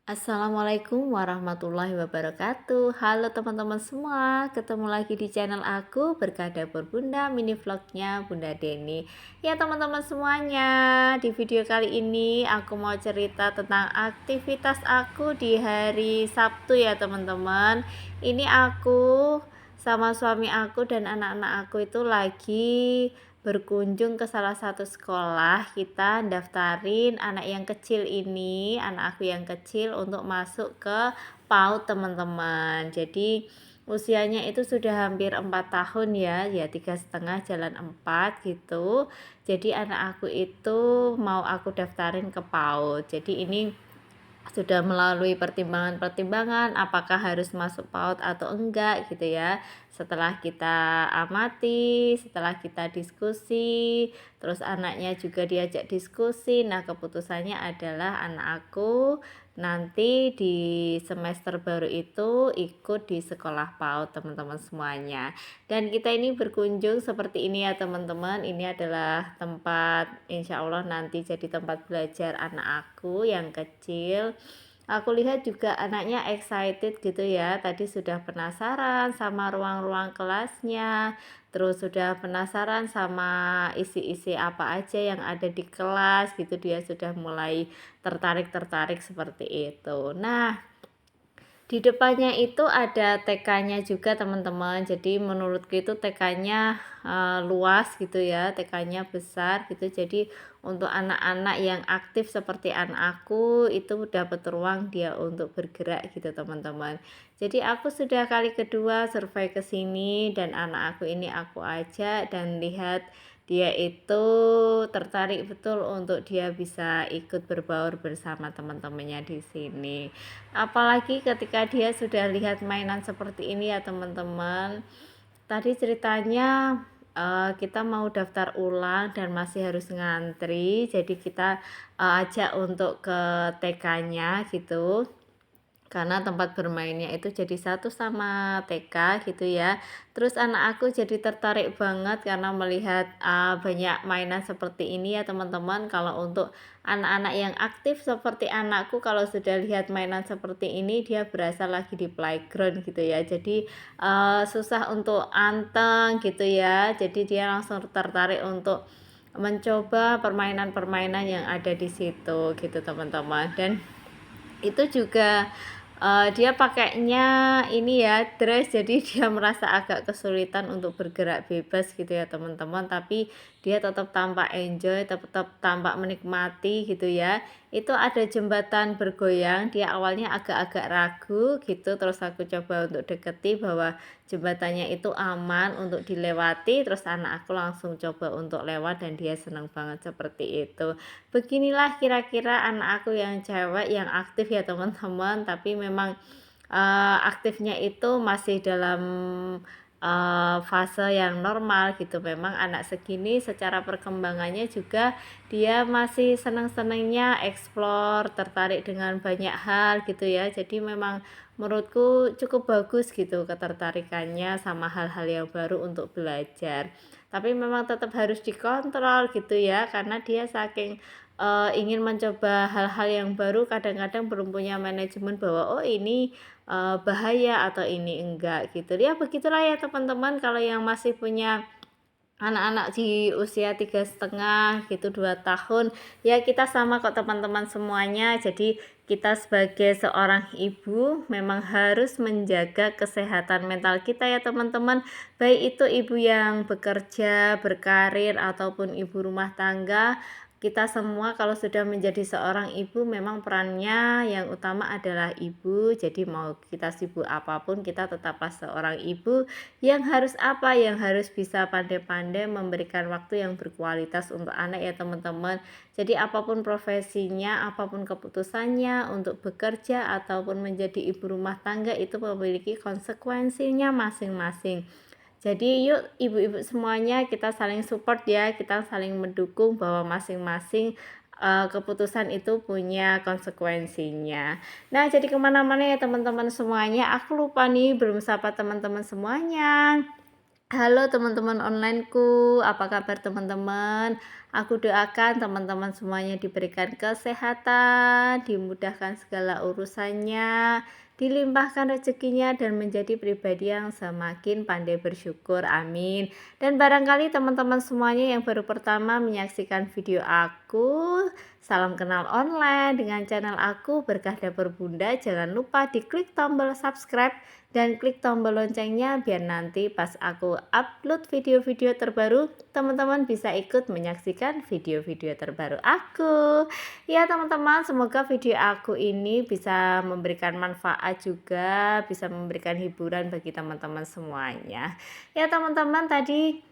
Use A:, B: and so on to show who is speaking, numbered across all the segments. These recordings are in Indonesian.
A: Assalamualaikum warahmatullahi wabarakatuh. Halo teman-teman semua, ketemu lagi di channel aku Berkah Dapur Bunda, mini vlognya Bunda Deni. Ya teman-teman semuanya, di video kali ini aku mau cerita tentang aktivitas aku di hari Sabtu ya teman-teman. Ini aku sama suami aku dan anak-anak aku itu lagi berkunjung ke salah satu sekolah. Kita daftarin anak yang kecil ini, anak aku yang kecil untuk masuk ke PAUD teman-teman. Jadi usianya itu sudah hampir 4 tahun ya 3,5 jalan 4 gitu. Jadi anak aku itu mau aku daftarin ke PAUD. Jadi ini sudah melalui pertimbangan-pertimbangan apakah harus masuk PAUD atau enggak gitu ya. Setelah kita amati, setelah kita diskusi, terus anaknya juga diajak diskusi. Nah, keputusannya adalah anak aku nanti di semester baru itu ikut di sekolah PAUD teman-teman semuanya. Dan kita ini berkunjung seperti ini ya teman-teman. Ini adalah tempat insya Allah nanti jadi tempat belajar anak aku yang kecil. Aku lihat juga anaknya excited gitu ya. Tadi sudah penasaran sama ruang-ruang kelasnya, terus sudah penasaran sama isi-isi apa aja yang ada di kelas gitu. Dia sudah mulai tertarik-tertarik seperti itu. Nah, di depannya itu ada TK-nya juga teman-teman. Jadi menurutku itu TK-nya luas gitu ya, TK-nya besar gitu. Jadi untuk anak-anak yang aktif seperti anak aku itu dapat ruang dia untuk bergerak gitu teman-teman. Jadi aku sudah kali kedua survei ke sini dan anak aku ini aku ajak dan lihat dia itu tertarik betul untuk dia bisa ikut berbaur bersama teman-temannya di sini. Apalagi ketika dia sudah lihat mainan seperti ini ya teman-teman. Tadi ceritanya kita mau daftar ulang dan masih harus ngantri. Jadi kita ajak untuk ke TK-nya gitu, karena tempat bermainnya itu jadi satu sama TK gitu ya. Terus anak aku jadi tertarik banget karena melihat banyak mainan seperti ini ya teman-teman. Kalau untuk anak-anak yang aktif seperti anakku, kalau sudah lihat mainan seperti ini dia berasa lagi di playground gitu ya. Jadi susah untuk anteng gitu ya. Jadi dia langsung tertarik untuk mencoba permainan-permainan yang ada di situ gitu teman-teman. Dan itu juga dia pakainya ini ya dress, jadi dia merasa agak kesulitan untuk bergerak bebas gitu ya teman-teman, tapi dia tetap tampak enjoy, tetap tampak menikmati gitu ya. Itu ada jembatan bergoyang, dia awalnya agak-agak ragu gitu, terus aku coba untuk deketi bahwa jembatannya itu aman untuk dilewati, terus anak aku langsung coba untuk lewat dan dia senang banget seperti itu. Beginilah kira-kira anak aku yang cewek yang aktif ya teman-teman, tapi memang aktifnya itu masih dalam fase yang normal gitu. Memang anak segini secara perkembangannya juga dia masih senang-senangnya explore, tertarik dengan banyak hal gitu ya. Jadi memang menurutku cukup bagus gitu ketertarikannya sama hal-hal yang baru untuk belajar. Tapi memang tetap harus dikontrol gitu ya, karena dia saking ingin mencoba hal-hal yang baru, kadang-kadang belum punya manajemen bahwa oh ini bahaya atau ini enggak gitu ya. Begitulah ya teman-teman, kalau yang masih punya anak-anak di usia 3,5 gitu 2 tahun ya, kita sama kok teman-teman semuanya. Jadi kita sebagai seorang ibu memang harus menjaga kesehatan mental kita ya teman-teman, baik itu ibu yang bekerja berkarir ataupun ibu rumah tangga. Kita semua kalau sudah menjadi seorang ibu memang perannya yang utama adalah ibu. Jadi mau kita sibuk apapun kita tetaplah seorang ibu yang harus apa, yang harus bisa pandai-pandai memberikan waktu yang berkualitas untuk anak ya teman-teman. Jadi apapun profesinya, apapun keputusannya untuk bekerja ataupun menjadi ibu rumah tangga itu memiliki konsekuensinya masing-masing. Jadi yuk ibu-ibu semuanya kita saling support ya, kita saling mendukung bahwa masing-masing keputusan itu punya konsekuensinya. Nah, jadi kemana-mana ya teman-teman semuanya. Aku lupa nih belum sapa teman-teman semuanya. Halo teman-teman onlineku, apa kabar teman-teman? Aku doakan teman-teman semuanya diberikan kesehatan, dimudahkan segala urusannya, dilimpahkan rezekinya dan menjadi pribadi yang semakin pandai bersyukur. Amin. Dan barangkali teman-teman semuanya yang baru pertama menyaksikan video aku, salam kenal online dengan channel aku Berkah Dapur Bunda. Jangan lupa diklik tombol subscribe dan klik tombol loncengnya biar nanti pas aku upload video-video terbaru teman-teman bisa ikut menyaksikan video-video terbaru aku. Ya teman-teman, semoga video aku ini bisa memberikan manfaat juga, bisa memberikan hiburan bagi teman-teman semuanya. Ya teman-teman, tadi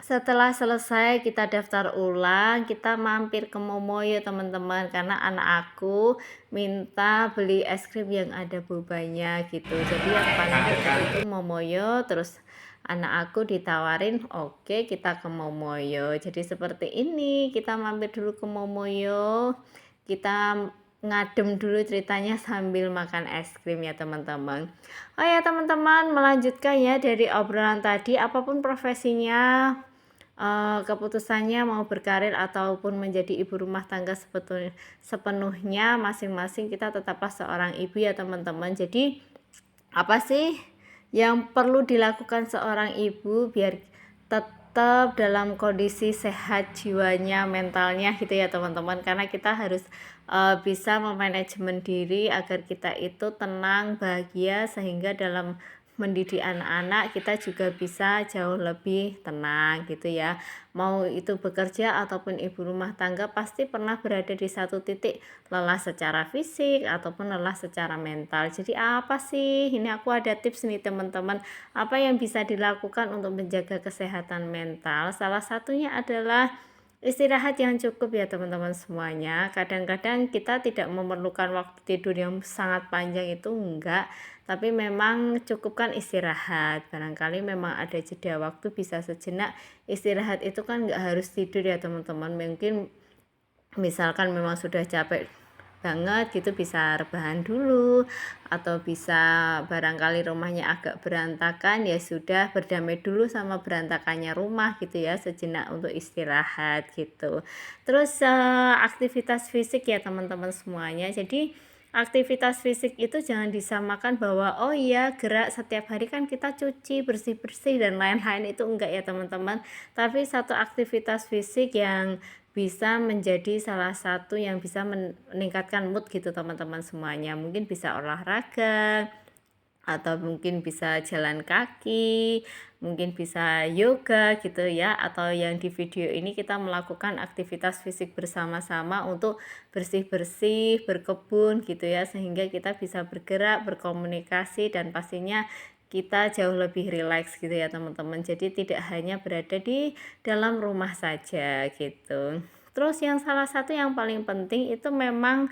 A: setelah selesai kita daftar ulang, kita mampir ke Momoyo teman-teman, karena anak aku minta beli es krim yang ada bobanya gitu. Jadi yang paling dekat itu Momoyo, terus anak aku ditawarin oke kita ke Momoyo. Jadi seperti ini, kita mampir dulu ke Momoyo, kita ngadem dulu ceritanya sambil makan es krim ya teman-teman. Oh ya teman-teman, melanjutkan ya dari obrolan tadi, apapun profesinya, keputusannya mau berkarir ataupun menjadi ibu rumah tangga sepenuhnya masing-masing kita tetaplah seorang ibu ya teman-teman. Jadi apa sih yang perlu dilakukan seorang ibu biar tetap dalam kondisi sehat jiwanya, mentalnya gitu ya teman-teman, karena kita harus bisa memanajemen diri agar kita itu tenang, bahagia, sehingga dalam mendidik anak-anak kita juga bisa jauh lebih tenang gitu ya. Mau itu bekerja ataupun ibu rumah tangga pasti pernah berada di satu titik lelah secara fisik ataupun lelah secara mental. Jadi apa sih? Ini aku ada tips nih teman-teman, apa yang bisa dilakukan untuk menjaga kesehatan mental. Salah satunya adalah istirahat yang cukup ya teman-teman semuanya. Kadang-kadang kita tidak memerlukan waktu tidur yang sangat panjang, itu enggak, tapi memang cukupkan istirahat. Barangkali memang ada jeda waktu bisa sejenak istirahat, itu kan enggak harus tidur ya teman-teman. Mungkin misalkan memang sudah capek banget gitu bisa rebahan dulu, atau bisa barangkali rumahnya agak berantakan, ya sudah berdamai dulu sama berantakannya rumah gitu ya, sejenak untuk istirahat gitu. Terus aktivitas fisik ya teman-teman semuanya. Jadi aktivitas fisik itu jangan disamakan bahwa oh iya gerak setiap hari kan kita cuci bersih-bersih dan lain-lain, itu enggak ya teman-teman. Tapi satu aktivitas fisik yang bisa menjadi salah satu yang bisa meningkatkan mood gitu teman-teman semuanya. Mungkin bisa olahraga, atau mungkin bisa jalan kaki, mungkin bisa yoga gitu ya, atau yang di video ini kita melakukan aktivitas fisik bersama-sama untuk bersih-bersih, berkebun gitu ya, sehingga kita bisa bergerak, berkomunikasi, dan pastinya kita jauh lebih rileks gitu ya teman-teman. Jadi tidak hanya berada di dalam rumah saja gitu. Terus yang salah satu yang paling penting itu memang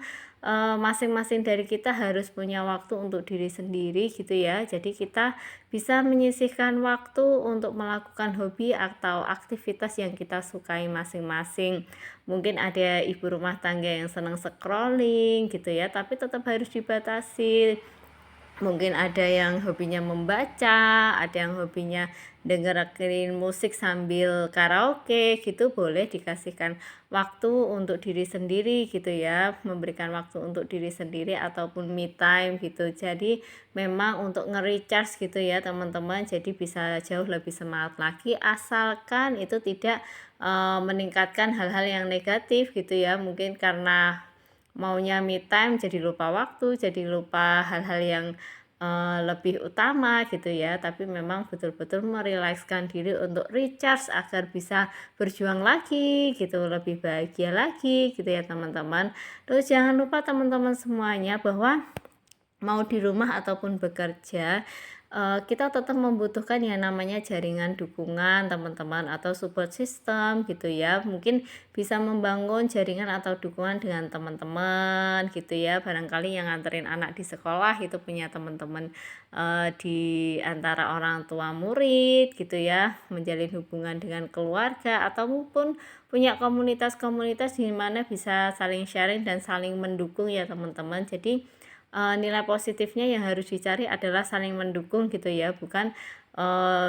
A: masing-masing dari kita harus punya waktu untuk diri sendiri gitu ya. Jadi kita bisa menyisihkan waktu untuk melakukan hobi atau aktivitas yang kita sukai masing-masing. Mungkin ada ibu rumah tangga yang senang scrolling gitu ya, tapi tetap harus dibatasi. Mungkin ada yang hobinya membaca, ada yang hobinya dengerin musik sambil karaoke gitu, boleh dikasihkan waktu untuk diri sendiri gitu ya, memberikan waktu untuk diri sendiri ataupun me time gitu. Jadi memang untuk nge-recharge gitu ya teman-teman, jadi bisa jauh lebih semangat lagi, asalkan itu tidak meningkatkan hal-hal yang negatif gitu ya. Mungkin karena maunya me time jadi lupa waktu, jadi lupa hal-hal yang lebih utama gitu ya. Tapi memang betul-betul merilekskan diri untuk recharge agar bisa berjuang lagi gitu, lebih bahagia lagi gitu ya teman-teman. Terus jangan lupa teman-teman semuanya bahwa mau di rumah ataupun bekerja, kita tetap membutuhkan yang namanya jaringan dukungan teman-teman, atau support system gitu ya. Mungkin bisa membangun jaringan atau dukungan dengan teman-teman gitu ya. Barangkali yang nganterin anak di sekolah itu punya teman-teman di antara orang tua murid gitu ya, menjalin hubungan dengan keluarga, ataupun punya komunitas-komunitas di mana bisa saling sharing dan saling mendukung ya teman-teman. Jadi nilai positifnya yang harus dicari adalah saling mendukung gitu ya, bukan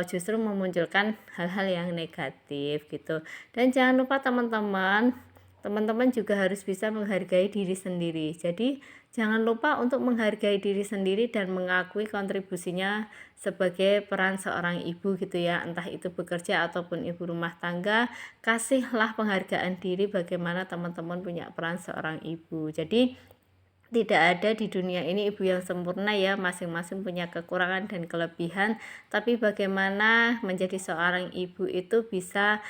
A: justru memunculkan hal-hal yang negatif gitu. Dan jangan lupa teman-teman juga harus bisa menghargai diri sendiri. Jadi jangan lupa untuk menghargai diri sendiri dan mengakui kontribusinya sebagai peran seorang ibu gitu ya, entah itu bekerja ataupun ibu rumah tangga. Kasihlah penghargaan diri bagaimana teman-teman punya peran seorang ibu. Jadi tidak ada di dunia ini ibu yang sempurna ya, masing-masing punya kekurangan dan kelebihan. Tapi bagaimana menjadi seorang ibu itu bisa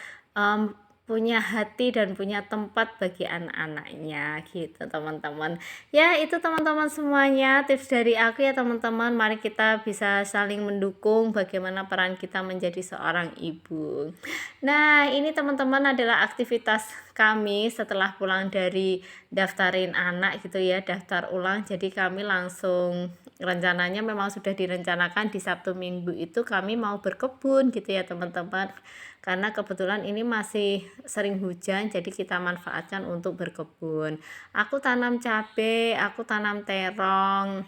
A: punya hati dan punya tempat bagi anak-anaknya gitu teman-teman. Ya itu teman-teman semuanya tips dari aku ya teman-teman. Mari kita bisa saling mendukung bagaimana peran kita menjadi seorang ibu. Nah ini teman-teman adalah aktivitas kami setelah pulang dari daftarin anak gitu ya, daftar ulang. Jadi kami langsung, rencananya memang sudah direncanakan di Sabtu Minggu itu kami mau berkebun gitu ya teman-teman, karena kebetulan ini masih sering hujan, jadi kita manfaatkan untuk berkebun. Aku tanam cabai, aku tanam terong,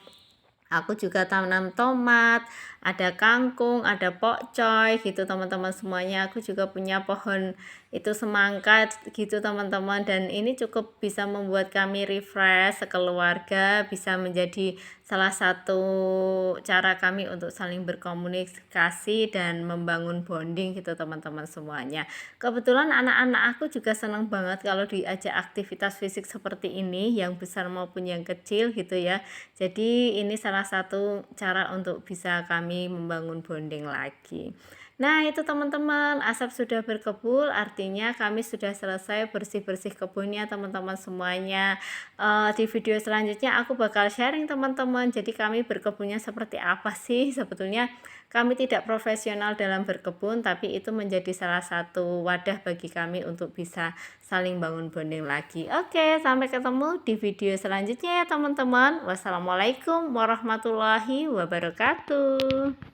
A: aku juga tanam tomat, ada kangkung, ada pokcoy gitu teman-teman semuanya. Aku juga punya pohon itu semangka gitu teman-teman, dan ini cukup bisa membuat kami refresh sekeluarga, bisa menjadi salah satu cara kami untuk saling berkomunikasi dan membangun bonding gitu teman-teman semuanya. Kebetulan anak-anak aku juga senang banget kalau diajak aktivitas fisik seperti ini, yang besar maupun yang kecil gitu ya. Jadi ini salah satu cara untuk bisa kami membangun bonding lagi. Nah itu teman-teman, asap sudah berkebul artinya kami sudah selesai bersih-bersih kebunnya teman-teman semuanya. Di video selanjutnya aku bakal sharing teman-teman, jadi kami berkebunnya seperti apa sih. Sebetulnya kami tidak profesional dalam berkebun, tapi itu menjadi salah satu wadah bagi kami untuk bisa saling bangun bonding lagi. Oke, sampai ketemu di video selanjutnya ya teman-teman. Wassalamualaikum warahmatullahi wabarakatuh.